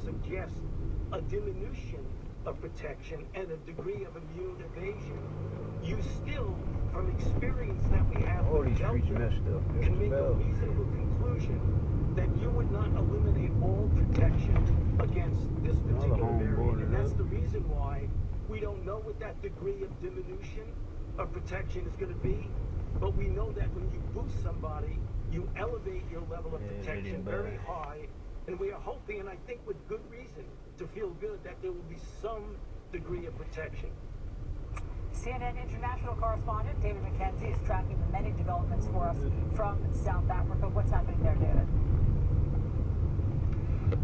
suggest a diminution of protection and a degree of immune evasion, you still, from experience that we have with Delta, can make a reasonable conclusion that you would not eliminate all protection against this particular variant. And that's the reason why we don't know what that degree of diminution of protection is going to be, but we know that when you boost somebody, you elevate your level of protection very high, and we are hoping, and I think with good reason, to feel good that there will be some degree of protection. CNN international correspondent David McKenzie is tracking the many developments for us from South Africa. What's happening there, David?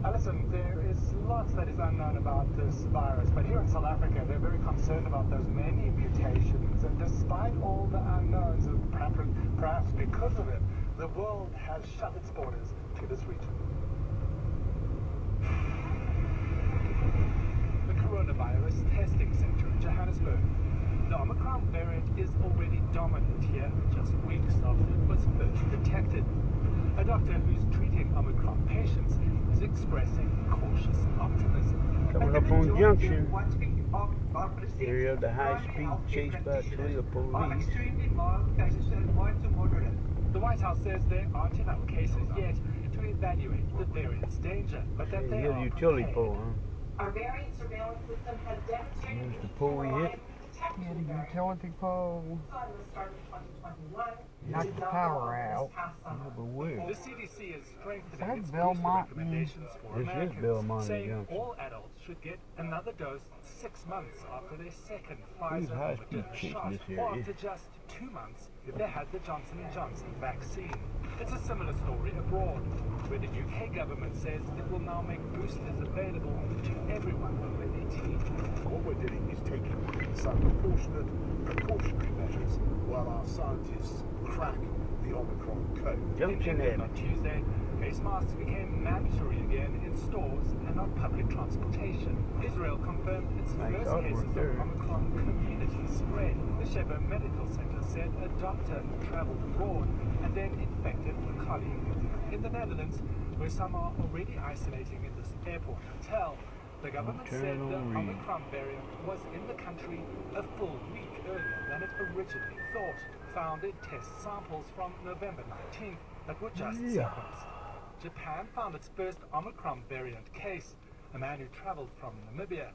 Alison, there is lots that is unknown about this virus, but here in South Africa, they're very concerned about those many mutations, and despite all the unknowns, and perhaps because of it, the world has shut its borders to this region. The coronavirus testing center in Johannesburg. The Omicron variant is already dominant here, just weeks after it was first detected. A doctor who's treating Omicron patients is expressing cautious optimism. Coming up on Junction, area of the high-speed chase by Toledo police. The White House says there aren't enough cases yet to evaluate the variant's danger, but that they are utility pole, huh? Our variant surveillance system has demonstrated There's the pole we hit. Yeah, the utility pole. Knocked the power out. But where? The CDC is strengthening Is that its Belmont? recommendations for This is Americans, Belmont saying Junction. all adults should get another dose 6 months after their second These Pfizer high-speed Moderna chase shot, in this or area. after just 2 months if they had the Johnson & Johnson vaccine. It's a similar story abroad, where the UK government says it will now make boosters available to everyone over 18. What we're doing is taking some proportionate precautionary measures while our scientists crack the Omicron code. Junction In England on Tuesday, face masks became mandatory again in stores and on public transportation. Israel confirmed its first cases of Omicron community spread. The Sheba Medical Center said a doctor traveled abroad and then infected a colleague. In the Netherlands, where some are already isolating in this airport hotel, the government said the Omicron variant was in the country a full week earlier than it originally thought. Found in test samples from November 19th that were just sequenced. Japan found its first Omicron variant case, a man who traveled from Namibia.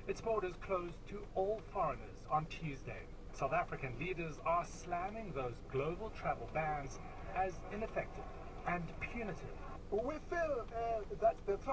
Its borders closed to all foreigners on Tuesday. South African leaders are slamming those global travel bans as ineffective and punitive. We feel that the trouble